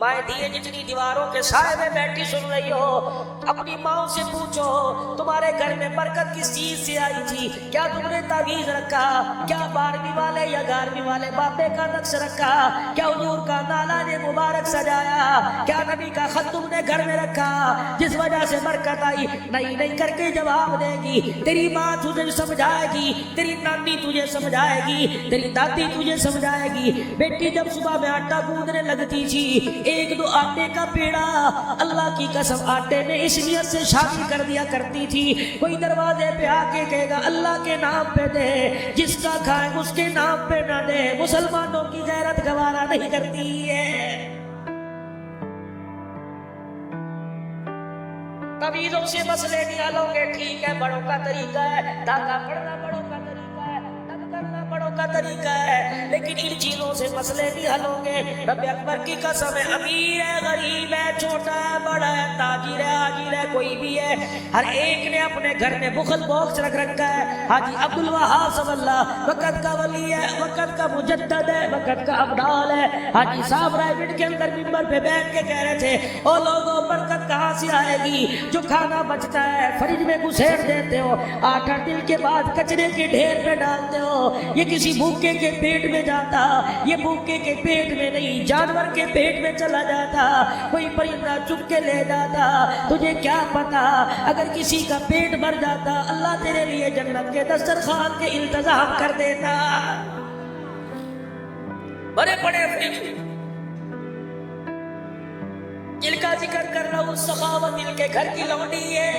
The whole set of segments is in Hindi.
माए दिए जितनी दीवारों के साए में बैठी सुन रही हो, अपनी माँ से पूछो तुम्हारे घर में बरकत किस चीज से आई थी। क्या तुमने तावीज रखा? क्या 12वीं वाले या 11वीं वाले बाबे का नक्श रखा? क्या हुजूर का नाला ने मुबारक सजाया? क्या नबी का खत तुमने घर में रखा जिस वजह से बरकत आई? नहीं नहीं करके जवाब देगी। तेरी माँ तुझे समझाएगी, तेरी नानी तुझे समझाएगी, तेरी दादी तुझे समझाएगी। बेटी जब सुबह में आटा गूंदने लगती थी, एक दो आटे का पेड़ा अल्लाह की कसम आटे में इस नियत से शामिल कर दिया करती थी, कोई दरवाजे पे आके कहेगा अल्लाह के नाम पे दे, जिसका खाए उसके नाम पे ना दे। मुसलमानों की गैरत गवारा नहीं करती है। तवीज़ों से मसले निकालोगे ठीक है, बड़ों का तरीका है, धागा पड़ना बड़ों का तरीका है, तब करना बड़ों का तरीका है, लेकिन इन चीजों से मसले नहीं हलोगे। रब अकबर की कसम है, अमीर है गरीब है, छोटा है बड़ा है, ताजिर है हाजिर है, कोई भी है, हर एक ने अपने घर में बुखल बॉक्स रख रखा है। हाजी अब्दुल वहाब सबल्ला वक़्त का वली है, वक़्त का मुजद्दद है, वक़्त का अब्दाल है। हाजी साहब रायगढ़ के अंदर मिंबर पे बैठ के कह रहे थे, ओ लोगों बरकत कहाँ से आएगी? जो खाना बचता है फ्रिज में घुसेड़ देते हो, 8 दिन के बाद कचरे के ढेर पे डालते हो। ये किसी भूखे के पेट में जाता, ये भूखे के पेट में नहीं जानवर के पेट में चला जाता, कोई परिंदा चुप के ले जाता। तुझे क्या पता अगर किसी का पेट भर जाता, अल्लाह तेरे लिए जन्नत के दस्तरखान के इंतजाम कर देता। बड़े बड़े फ्रिज जिनका जिक्र कर रहा हूं, सखावत दिल के घर की लौंडी है।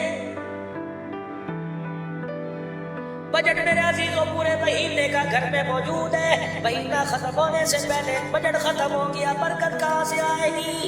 बजट मेरे अजीजों पूरे महीने का घर में मौजूद है। महीना खत्म होने से पहले बजट खत्म हो गया, बरकत कहां से आएगी?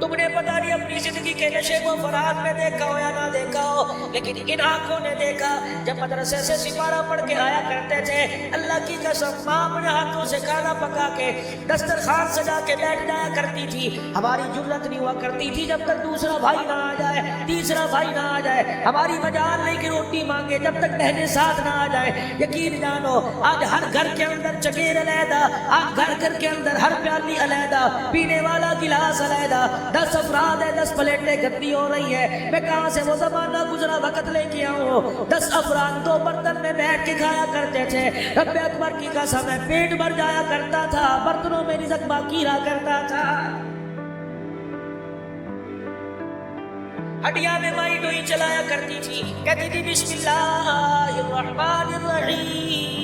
तुमने पता नहीं अपनी जिंदगी के नशे को फराग में देखा हो या ना देखा हो, लेकिन इन आंखों ने देखा जब मदरसे से सिपारा पढ़ के आया करते थे, अल्लाह की कसम माँ अपने हाथों से खाना पका के दस्तरखान सजा के बैठ जाया करती थी। हमारी जुर्रत नहीं हुआ करती थी जब तक दूसरा भाई ना आ जाए, तीसरा भाई ना आ जाए, हमारी मजाल नहीं कि रोटी मांगे जब तक बहने साथ ना आ जाए। यकीन जानो आज हर घर के अंदर चकेर अलहदा, आज घर घर के अंदर हर प्याली अलहदा, पीने वाला गिलास अलहदा, 10 अफराद है, 10 प्लेटें गंदी हो रही है। मैं कहां से वो जमाना गुजरा वक्त लेके आऊं? 10 अफराद 2 बर्तन में बैठ के खाया करते थे। रब अकबर की कसम है, पेट भर जाया करता था, बर्तनों में रिज़्क़ बाकी रहा करता था। हड्डियां में माई डोई चलाया करती थी, कहती थी बिस्मिल्लाहिर्रहमानिर्रहीम।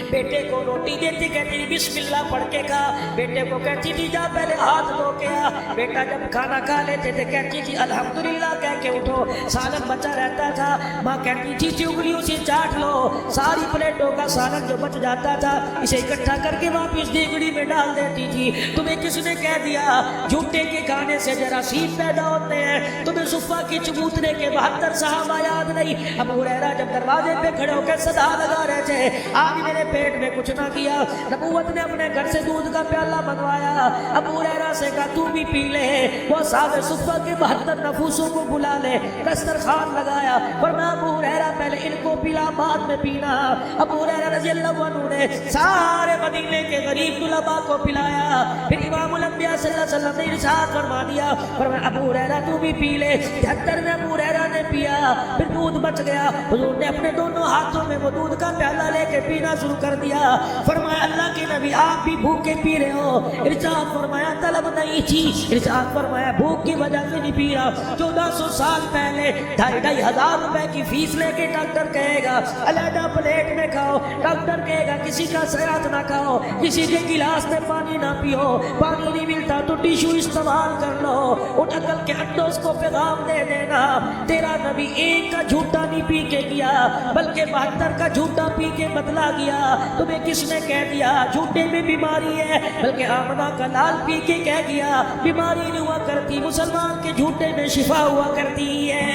बेटे को रोटी देती कहती थी बिस्मिल्लाह पढ़ के खा। बेटे को कहती थी जा पहले हाथ धो के आ। बेटा जब खाना खा लेते थे कहती थी अल्हम्दुलिल्लाह कह के उठो। सालन बचा रहता था, माँ कहती थी उंगलियों से चाट लो। सारी प्लेटों का सालन जो बच जाता था इसे इकट्ठा करके वापिस देगड़ी में डाल देती थी। तुम्हें किसने कह दिया झूठे के खाने से जरासीम पैदा होते हैं? तुम्हें सुफ़ा के चबूतरे के 72 सहाबा याद नहीं? अबू हुरैरा जब दरवाजे पे खड़े होकर सदा लगा रहे थे, आज मेरे पेट में कुछ ना किया। नबूवत ने अपने घर से दूध का प्याला मंगवाया, अबू हुरैरा से कहा तू भी पी ले। वो साहब सुफ़ा के 72 नफूसों को बुला ले, दस्तरखान लगाया, फरमाया अबू हुरैरा पहले इनको पिला बाद में पीना। अबू हुरैरा रज़ियल्लाहु अन्हु ने सारे मदीने के गरीब दुलबा को पिलाया। फिर इमामुल अंबिया सल्लल्लाहु अलैहि वसल्लम ने इरशाद फरमा दिया, फरमाया अबू हुरैरा तू भी पी ले। 73 में अबू हुरैरा ने पिया, फिर दूध बच गया। हुजूर ने अपने दोनों हाथों में वो दूध का प्याला लेके पीना शुरू कर दिया। फरमाया अल्लाह के नबी आप भी भूखे पी रहे हो? इरशाद फरमाया तलब नहीं थी। इरशाद फरमाया भूख की वजह से नहीं पी रहा। 1400 साल पहले 2,500 रुपए की फीस लेके डॉक्टर कहेगा अलहदा प्लेट में खाओ, डॉक्टर कहेगा किसी का सयात ना खाओ, किसी के गिलास में पानी ना पियो, पानी नहीं मिलता तो टिश्यू इस्तेमाल कर लो। उठ अकल के अंडों को पैगाम दे देना, तेरा नबी एक का झूठा नहीं पी के गया बल्कि 72 का झूठा पी के बदला गया। तुम्हें किसने कह दिया झूठे में बीमारी है? बल्कि आमना का लाल पी के कह दिया बीमारी नहीं हुआ करती, मुसलमान के झूठे में शिफा हुआ करती है।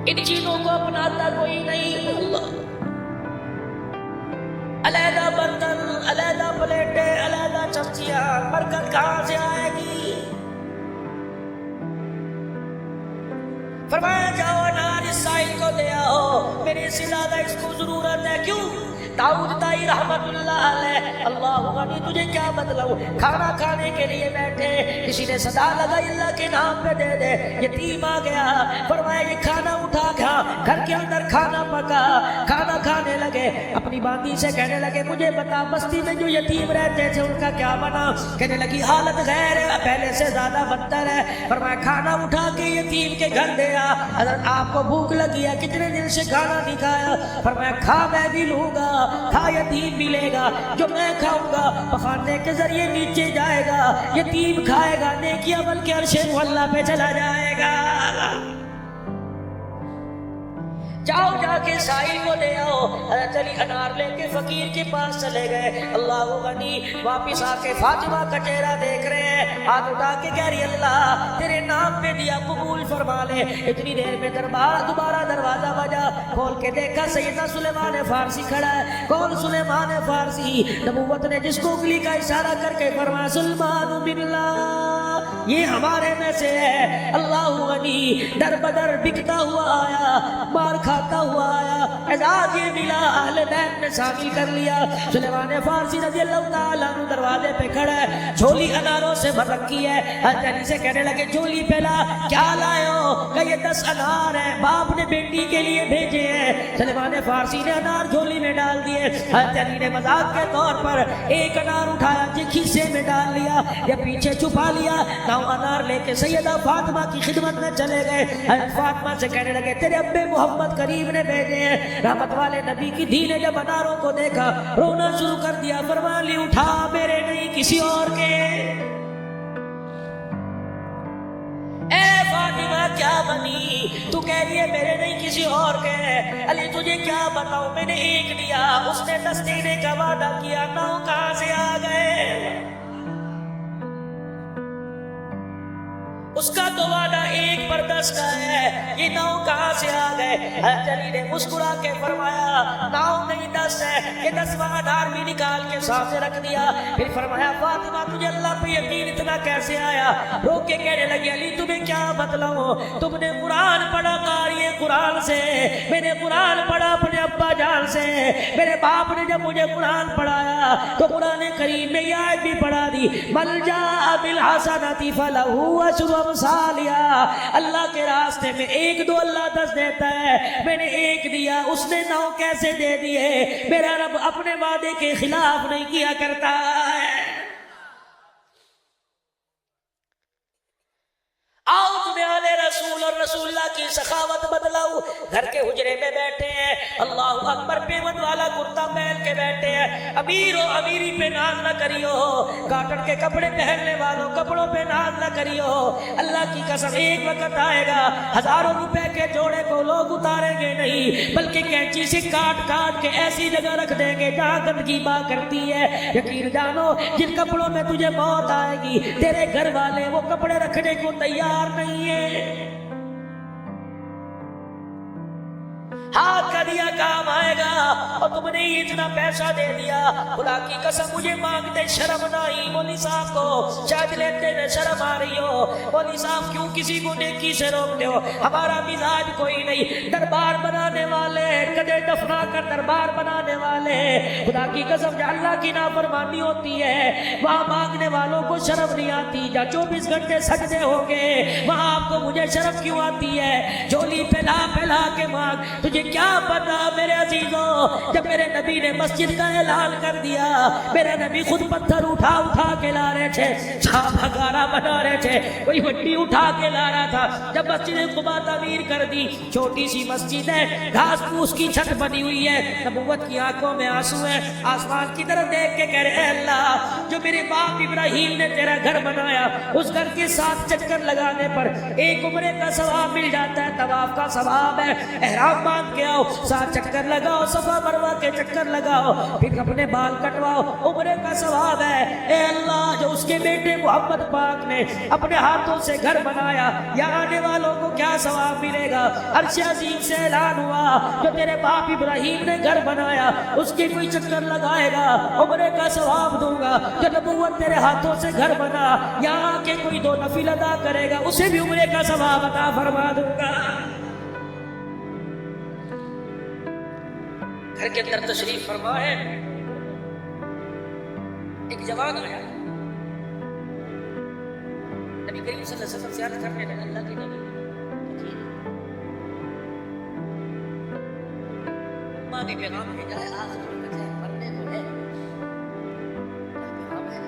इन चीजों को अपनाता कोई नहीं। अलहदा बर्तन, अलहदा प्लेटें, अलहदा चमचियां, बरकत कहां से आएगी? फरमाया जाओ नार साहिल को दे आओ, मेरे से ज्यादा इसको जरूरत है। क्यों? दाऊद ताई रहमतुल्लाह अलैह, अल्लाह गनी तुझे क्या बतलाऊं, खाना खाने के लिए बैठे, किसी ने सदा लगाई अल्लाह के नाम पे दे दे, यतीम आ गया, फरमाया ये खाना उठा खा, घर के अंदर खाना पका, खाना खाने लगे, अपनी बांदी से कहने लगे मुझे बता बस्ती में जो यतीम रहते थे उनका क्या बना? कहने लगी हालत गैर है, पहले से ज्यादा बदतर है। फरमाया खाना उठा के यतीम के घर दे आ, अगर आपको भूख लगी है, कितने दिन से खाना नहीं खाया? फरमाया खा मैं भी लूंगा, खा यतीम मिलेगा, जो मैं खाऊंगा पखाने के जरिए नीचे जाएगा, यतीम खाएगा, नेकी अमल के अर्शे मुअल्ला पे चला जाएगा। जाओ जाके साहिल को ले आओ। हज़रत अली अनार लेके फकीर के पास चले गए। अल्लाह गनी वापिस आके फातिमा का चेहरा देख रहे हैं, हाथ उठा के कह रही अल्लाह तेरे नाम पे दिया कबूल फरमा ले। इतनी देर में दोबारा दरवाजा बजा, खोल के देखा सैयदना सुलेमान फारसी खड़ा है। कौन सुलेमान फारसी? नबूवत ने जिसको उंगली का इशारा करके फरमाया सुलेमान बिल्लाह, ये हमारे में से है। अल्लाह गनी दर बदर बिकता हुआ आया, मार खाता हुआ आया, एजाज ये मिला, अहले बैत में शामिल कर लिया। सुलेमान फारसी रज़ी अल्लाह ताला अन्हु दरवाजे पे खड़ा है, झोली अनारों से भर रखी है। हज़रत अली से कहने लगे झोली पहला क्या लाए हो? कहा ये 10 अनार है, बाप ने बेटी के लिए भेजे हैं। सुलेमान फारसी ने अनार झोली में डाल दिए। हज़रत अली ने मजाक के तौर पर एक अनार उठाया, खीसे में डाल लिया या पीछे छुपा लिया, 9 अनार लेके सैयदा फातिमा की खिदमत में चले गए। फातिमा से कहने लगे तेरे अब्बे मोहम्मद करीम ने भेजे हैं। रहमत वाले नबी की धी ने जब अनारों को देखा रोना शुरू कर दिया, फरमा ली उठा मेरे नहीं किसी और के। ए फातिमा क्या बनी, तू कह रही है मेरे नहीं किसी और के। अली तुझे क्या बताऊं, मैंने एक लिया, उसने 10 देने का वादा किया, 9 कहां से आ गए? उसका तो वादा 1 पर 10 का है, ये 9 कहां से आ गए? हज़रत अली ने मुस्कुरा के फरमाया 9 नहीं 10 है। ये 10वां अनार भी निकाल के सामने रख दिया। फिर फरमाया फातिमा तुझे अल्लाह पे यकीन इतना कैसे आया? रो के कहने लगी अली तुम्हें क्या बताऊं, तुमने कुरान पढ़ा कारी कुरान से, मैंने कुरान पढ़ा अपने अब्बा जान से। मेरे बाप ने जब मुझे कुरान पढ़ाया तो कुरान करीम में ये आयत भी पढ़ा दी, मल जा बिल हसनति फलहु अशरु अमसालिहा। अल्लाह के रास्ते में 1-2 अल्लाह 10 देता है, मैंने 1 दिया, उसने 9 कैसे दे दिए? मेरा रब अपने वादे के खिलाफ नहीं किया करता है। आओ तुम्हें आले रसूल और रसूलुल्लाह की सखावत बदलाऊ। घर के हुजरे में बैठे हैं, अल्लाह अकबर पेवन वाला कुर्ता पहन के बैठे हैं। अमीर हो अमीरी पे नाज न करियो, कॉटन के कपड़े पहनने वालों कपड़ों पे नाज न करियो। अल्लाह की कसम एक वक्त आएगा हजारों रुपए के जोड़े को लोग उतारेंगे नहीं, बल्कि कैंची से काट काट के ऐसी जगह रख देंगे जहाँ गंदगी बा करती है। यकीन जानो जिन कपड़ों में तुझे मौत आएगी, तेरे घर वाले वो कपड़े रखने को तैयार नहीं है। हाथ का दिया काम आएगा और तुमने इतना पैसा दे दिया, खुदा की कसम मुझे मांगते शर्म ना आई। मौली साहब को शायद लेते में शर्म आ रही हो, मौली साहब क्यों किसी को नेकी से रोकते हो? हमारा मिजाज कोई नहीं, दरबार बनाने वाले कदे दफना कर दरबार बनाने वाले, खुदा की कसम जहाँ अल्लाह की नाफरमानी होती है वहाँ मांगने वालों को शर्म नहीं आती। जहाँ 24 घंटे सजदे होंगे वहाँ आपको मुझे शर्म क्यों आती है? झोली फैला फैला के मांग, तुझे क्या पता मेरे अजीजों, जब मेरे नबी ने मस्जिद का ऐलान कर दिया, मेरे नबी खुद पत्थर उठा उठा के ला रहे थे, भगारा बना रहे थे, कोई मिट्टी उठा के ला रहा था। जब मस्जिद कुबा तामीर कर दी, छोटी सी मस्जिद है, घास फूस की छत बनी हुई है, नबूवत की आंखों में आंसू है, आसमान की तरफ देख के कह रहे अल्लाह जो मेरे बाप इब्राहिम ने तेरा घर बनाया, उस घर के 7 चक्कर लगाने पर 1 उम्रे का सवाब मिल जाता है, तवाफ का सवाब है। एहराम बांध के आओ, 7 चक्कर लगाओ, सफा मरवा के चक्कर लगाओ, फिर अपने बाल कटवाओ, उम्रे का सवाब है। ए अल्लाह जो उसके बेटे मोहम्मद पाक ने अपने हाथों से घर बनाया, यहाँ आने वालों को क्या सवाब मिलेगा? अर्श अज़ीम से ऐलान हुआ जो तेरे बाप इब्राहिम ने घर बनाया उसके कोई चक्कर लगाएगा, उम्रे का सवाब दूंगा। जो नबूवत तेरे हाथों से घर बना, यहाँ के कोई 2 नफिल अदा करेगा, उसे भी उम्रे का सवाब अता फरमा दूंगा। घर के अंदर तशरीफ फरमा है। एक जवान आया, नबी करीम सल्लल्लाहु अलैहि वसल्लम से अर्ज करने लगा, अल्लाह के नबी अम्मा ने पैगाम भेजा है, आखिरी वक्त है, मरने को है, पैगाम है।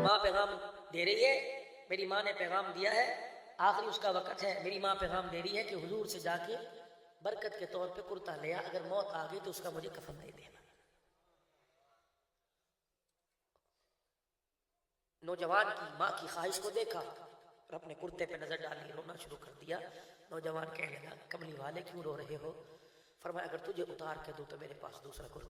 माँ पैगाम दे रही है, मेरी माँ ने पैगाम दिया है, आखिरी उसका वक्त है। मेरी माँ पैगाम दे रही है कि हुजूर से जाके बरकत के तौर पे कुर्ता ले आ, अगर मौत आ गई तो उसका मुझे कफन नहीं देना। नौजवान की माँ की ख्वाहिश को देखा और अपने कुर्ते पे नजर डाली, रोना शुरू कर दिया। नौजवान कहने लगा, कमली वाले क्यों रो रहे हो? फरमाया, अगर तुझे उतार के दूं तो मेरे पास दूसरा कुर्ता